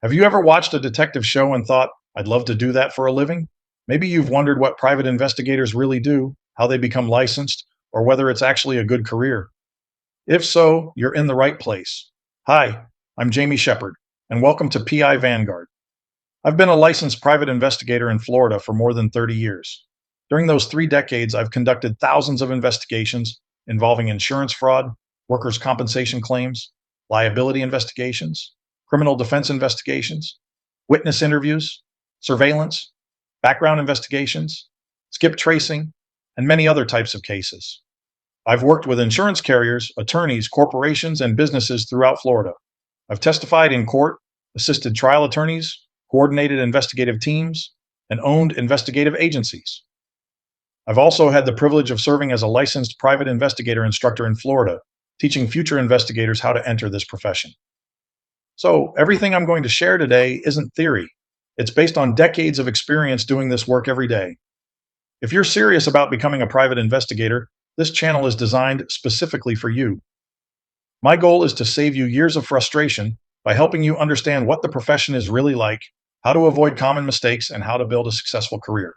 Have you ever watched a detective show and thought, I'd love to do that for a living? Maybe you've wondered what private investigators really do, how they become licensed, or whether it's actually a good career. If so, you're in the right place. Hi, I'm Jamie Shepard, and welcome to PI Vanguard. I've been a licensed private investigator in Florida for more than 30 years. During those 3 decades, I've conducted thousands of investigations involving insurance fraud, workers' compensation claims, liability investigations, criminal defense investigations, witness interviews, surveillance, background investigations, skip tracing, and many other types of cases. I've worked with insurance carriers, attorneys, corporations, and businesses throughout Florida. I've testified in court, assisted trial attorneys, coordinated investigative teams, and owned investigative agencies. I've also had the privilege of serving as a licensed private investigator instructor in Florida, teaching future investigators how to enter this profession. So, everything I'm going to share today isn't theory. It's based on decades of experience doing this work every day. If you're serious about becoming a private investigator, this channel is designed specifically for you. My goal is to save you years of frustration by helping you understand what the profession is really like, how to avoid common mistakes, and how to build a successful career.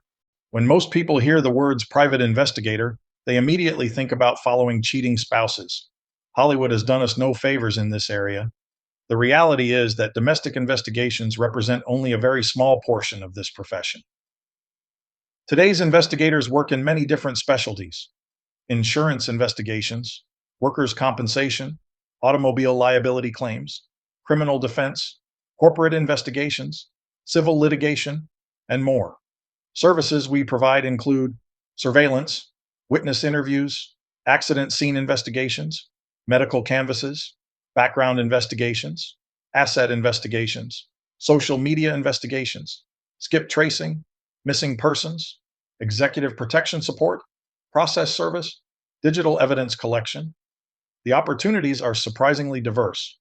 When most people hear the words private investigator, they immediately think about following cheating spouses. Hollywood has done us no favors in this area. The reality is that domestic investigations represent only a very small portion of this profession. Today's investigators work in many different specialties: insurance investigations, workers' compensation, automobile liability claims, criminal defense, corporate investigations, civil litigation, and more. Services we provide include surveillance, witness interviews, accident scene investigations, medical canvasses, background investigations, asset investigations, social media investigations, skip tracing, missing persons, executive protection support, process service, digital evidence collection. The opportunities are surprisingly diverse.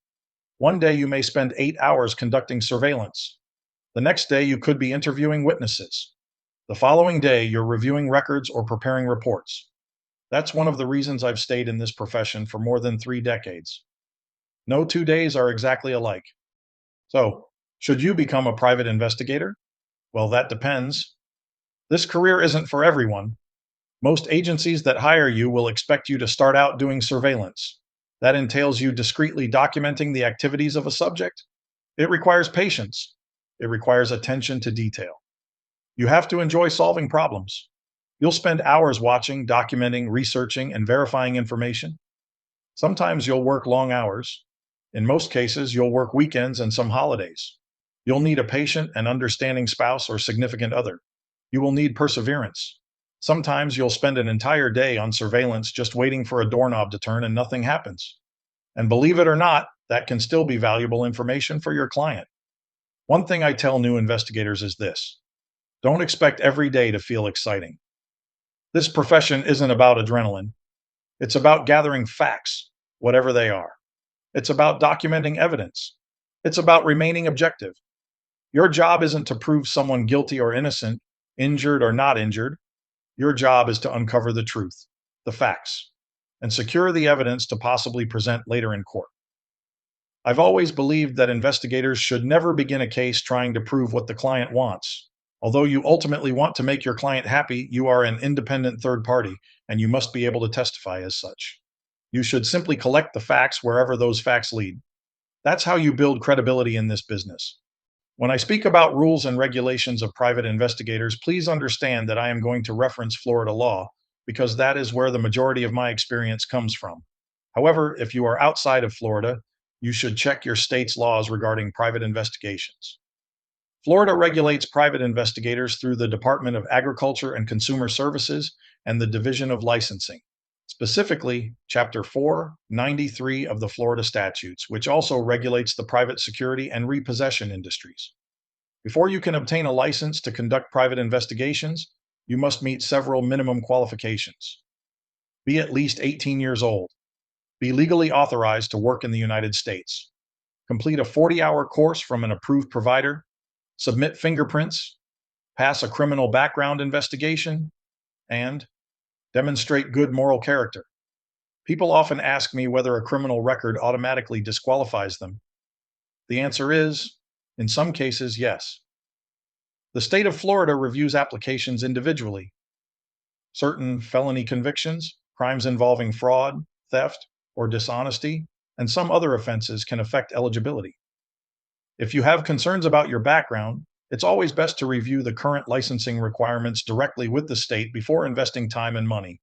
One day you may spend 8 hours conducting surveillance. The next day you could be interviewing witnesses. The following day you're reviewing records or preparing reports. That's one of the reasons I've stayed in this profession for more than 3 decades. No 2 days are exactly alike. So, should you become a private investigator? Well, that depends. This career isn't for everyone. Most agencies that hire you will expect you to start out doing surveillance. That entails you discreetly documenting the activities of a subject. It requires patience. It requires attention to detail. You have to enjoy solving problems. You'll spend hours watching, documenting, researching, and verifying information. Sometimes you'll work long hours. In most cases, you'll work weekends and some holidays. You'll need a patient and understanding spouse or significant other. You will need perseverance. Sometimes you'll spend an entire day on surveillance just waiting for a doorknob to turn and nothing happens. And believe it or not, that can still be valuable information for your client. One thing I tell new investigators is this: don't expect every day to feel exciting. This profession isn't about adrenaline. It's about gathering facts, whatever they are. It's about documenting evidence. It's about remaining objective. Your job isn't to prove someone guilty or innocent, injured or not injured. Your job is to uncover the truth, the facts, and secure the evidence to possibly present later in court. I've always believed that investigators should never begin a case trying to prove what the client wants. Although you ultimately want to make your client happy, you are an independent third party, and you must be able to testify as such. You should simply collect the facts wherever those facts lead. That's how you build credibility in this business. When I speak about rules and regulations of private investigators, please understand that I am going to reference Florida law because that is where the majority of my experience comes from. However, if you are outside of Florida, you should check your state's laws regarding private investigations. Florida regulates private investigators through the Department of Agriculture and Consumer Services and the Division of Licensing, specifically Chapter 493 of the Florida statutes, which also regulates the private security and repossession industries. Before you can obtain a license to conduct private investigations, you must meet several minimum qualifications. Be at least 18 years old. Be legally authorized to work in the United States. Complete a 40-hour course from an approved provider. Submit fingerprints. Pass a criminal background investigation. And demonstrate good moral character. People often ask me whether a criminal record automatically disqualifies them. The answer is In some cases, yes. The state of Florida reviews applications individually. Certain felony convictions, crimes involving fraud, theft, or dishonesty, and some other offenses can affect eligibility. If you have concerns about your background, it's always best to review the current licensing requirements directly with the state before investing time and money.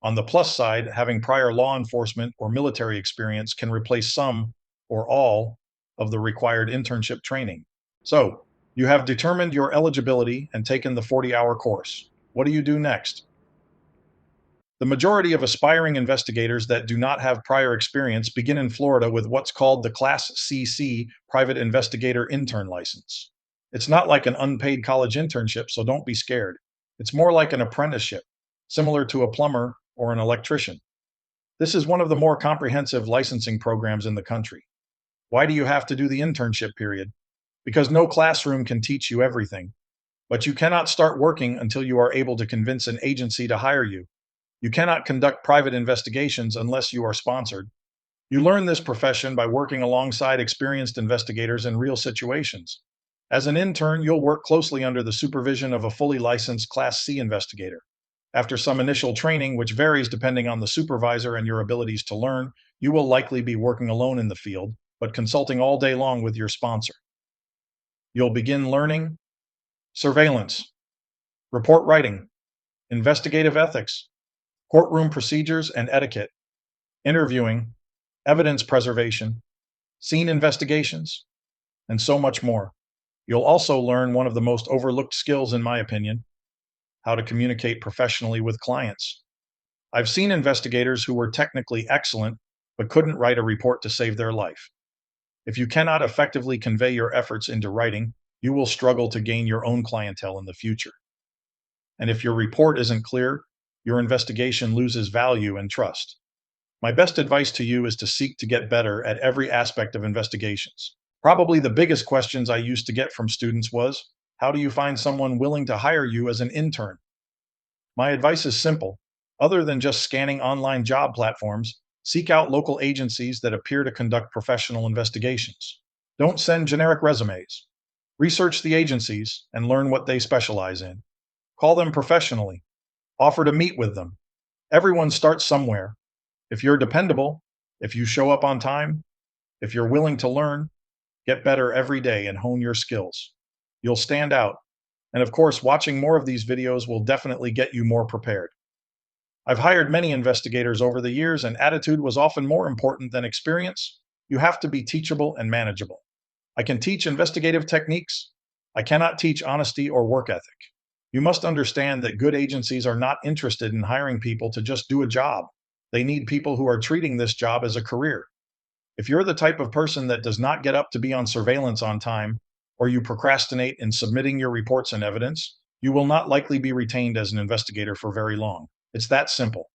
On the plus side, having prior law enforcement or military experience can replace some or all of the required internship training. So, you have determined your eligibility and taken the 40-hour course. What do you do next? The majority of aspiring investigators that do not have prior experience begin in Florida with what's called the Class CC Private Investigator Intern License. It's not like an unpaid college internship, so don't be scared. It's more like an apprenticeship, similar to a plumber or an electrician. This is one of the more comprehensive licensing programs in the country. Why do you have to do the internship period? Because no classroom can teach you everything, but you cannot start working until you are able to convince an agency to hire you. You cannot conduct private investigations unless you are sponsored. You learn this profession by working alongside experienced investigators in real situations. As an intern, you'll work closely under the supervision of a fully licensed Class C investigator. After some initial training, which varies depending on the supervisor and your abilities to learn, you will likely be working alone in the field, but consulting all day long with your sponsor. You'll begin learning surveillance, report writing, investigative ethics, courtroom procedures and etiquette, interviewing, evidence preservation, scene investigations, and so much more. You'll also learn one of the most overlooked skills, in my opinion, how to communicate professionally with clients. I've seen investigators who were technically excellent but couldn't write a report to save their life. If you cannot effectively convey your efforts into writing, you will struggle to gain your own clientele in the future. And if your report isn't clear, your investigation loses value and trust. My best advice to you is to seek to get better at every aspect of investigations. Probably the biggest questions I used to get from students was, how do you find someone willing to hire you as an intern? My advice is simple. Other than just scanning online job platforms, seek out local agencies that appear to conduct professional investigations. Don't send generic resumes. Research the agencies and learn what they specialize in. Call them professionally. Offer to meet with them. Everyone starts somewhere. If you're dependable, if you show up on time, if you're willing to learn, get better every day and hone your skills. You'll stand out. And of course, watching more of these videos will definitely get you more prepared. I've hired many investigators over the years, and attitude was often more important than experience. You have to be teachable and manageable. I can teach investigative techniques. I cannot teach honesty or work ethic. You must understand that good agencies are not interested in hiring people to just do a job. They need people who are treating this job as a career. If you're the type of person that does not get up to be on surveillance on time, or you procrastinate in submitting your reports and evidence, you will not likely be retained as an investigator for very long. It's that simple.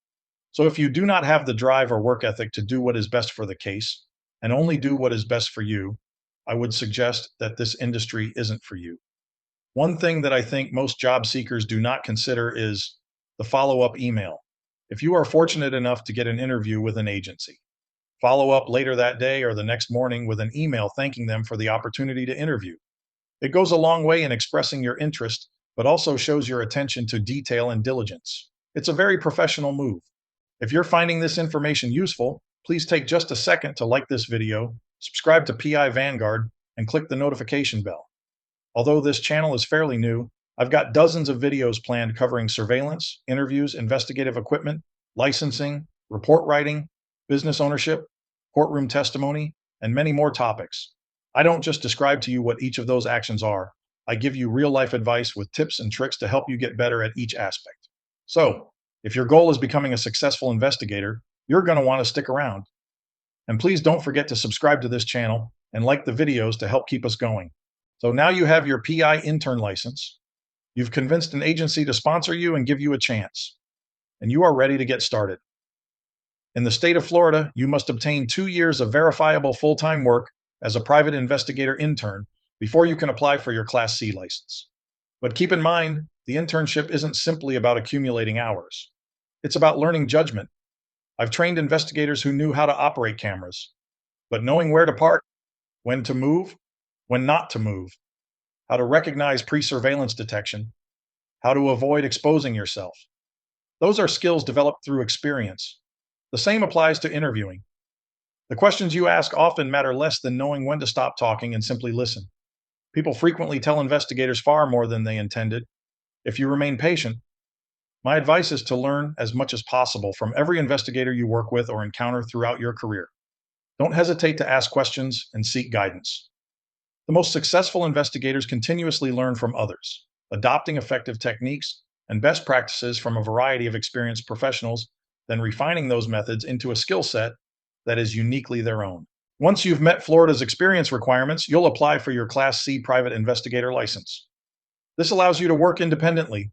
So if you do not have the drive or work ethic to do what is best for the case, and only do what is best for you, I would suggest that this industry isn't for you. One thing that I think most job seekers do not consider is the follow-up email. If you are fortunate enough to get an interview with an agency, follow up later that day or the next morning with an email thanking them for the opportunity to interview. It goes a long way in expressing your interest, but also shows your attention to detail and diligence. It's a very professional move. If you're finding this information useful, please take just a second to like this video, subscribe to PI Vanguard, and click the notification bell. Although this channel is fairly new, I've got dozens of videos planned covering surveillance, interviews, investigative equipment, licensing, report writing, business ownership, courtroom testimony, and many more topics. I don't just describe to you what each of those actions are. I give you real-life advice with tips and tricks to help you get better at each aspect. So, if your goal is becoming a successful investigator, you're going to want to stick around. And please don't forget to subscribe to this channel and like the videos to help keep us going. So now you have your PI intern license. You've convinced an agency to sponsor you and give you a chance. And you are ready to get started. In the state of Florida, you must obtain 2 years of verifiable full-time work as a private investigator intern before you can apply for your Class C license. But keep in mind, the internship isn't simply about accumulating hours. It's about learning judgment. I've trained investigators who knew how to operate cameras, but knowing where to park, when to move, when not to move, how to recognize pre-surveillance detection, how to avoid exposing yourself. Those are skills developed through experience. The same applies to interviewing. The questions you ask often matter less than knowing when to stop talking and simply listen. People frequently tell investigators far more than they intended. If you remain patient, my advice is to learn as much as possible from every investigator you work with or encounter throughout your career. Don't hesitate to ask questions and seek guidance. The most successful investigators continuously learn from others, adopting effective techniques and best practices from a variety of experienced professionals, then refining those methods into a skill set that is uniquely their own. Once you've met Florida's experience requirements, you'll apply for your Class C private investigator license. This allows you to work independently.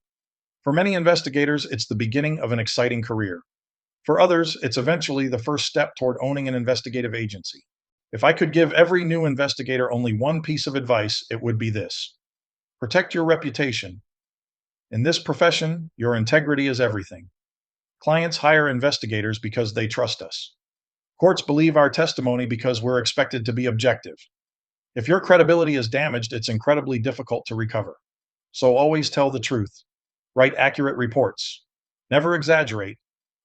For many investigators, it's the beginning of an exciting career. For others, it's eventually the first step toward owning an investigative agency. If I could give every new investigator only one piece of advice, it would be this: protect your reputation. In this profession, your integrity is everything. Clients hire investigators because they trust us. Courts believe our testimony because we're expected to be objective. If your credibility is damaged, it's incredibly difficult to recover. So always tell the truth. Write accurate reports. Never exaggerate.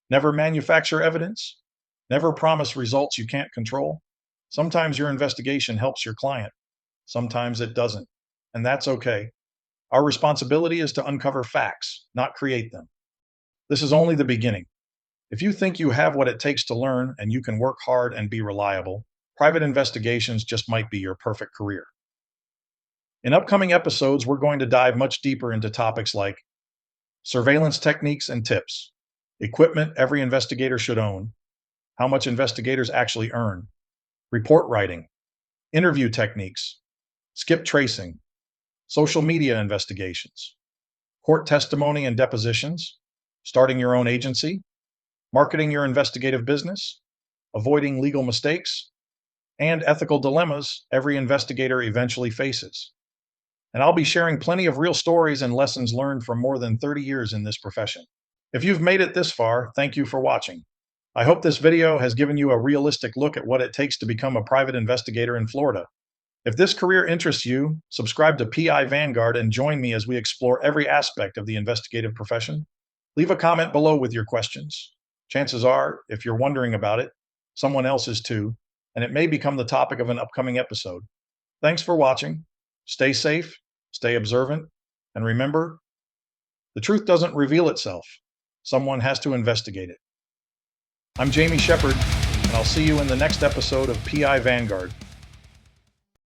Never manufacture evidence. Never promise results you can't control. Sometimes your investigation helps your client. Sometimes it doesn't. And that's okay. Our responsibility is to uncover facts, not create them. This is only the beginning. If you think you have what it takes to learn and you can work hard and be reliable, private investigations just might be your perfect career. In upcoming episodes, we're going to dive much deeper into topics like surveillance techniques and tips, equipment every investigator should own, how much investigators actually earn, report writing, interview techniques, skip tracing, social media investigations, court testimony and depositions, starting your own agency, marketing your investigative business, avoiding legal mistakes, and ethical dilemmas every investigator eventually faces. And I'll be sharing plenty of real stories and lessons learned from more than 30 years in this profession. If you've made it this far, thank you for watching. I hope this video has given you a realistic look at what it takes to become a private investigator in Florida. If this career interests you, subscribe to PI Vanguard and join me as we explore every aspect of the investigative profession. Leave a comment below with your questions. Chances are, if you're wondering about it, someone else is too, and it may become the topic of an upcoming episode. Thanks for watching. Stay safe, stay observant, and remember, the truth doesn't reveal itself. Someone has to investigate it. I'm Jamie Shepard, and I'll see you in the next episode of PI Vanguard.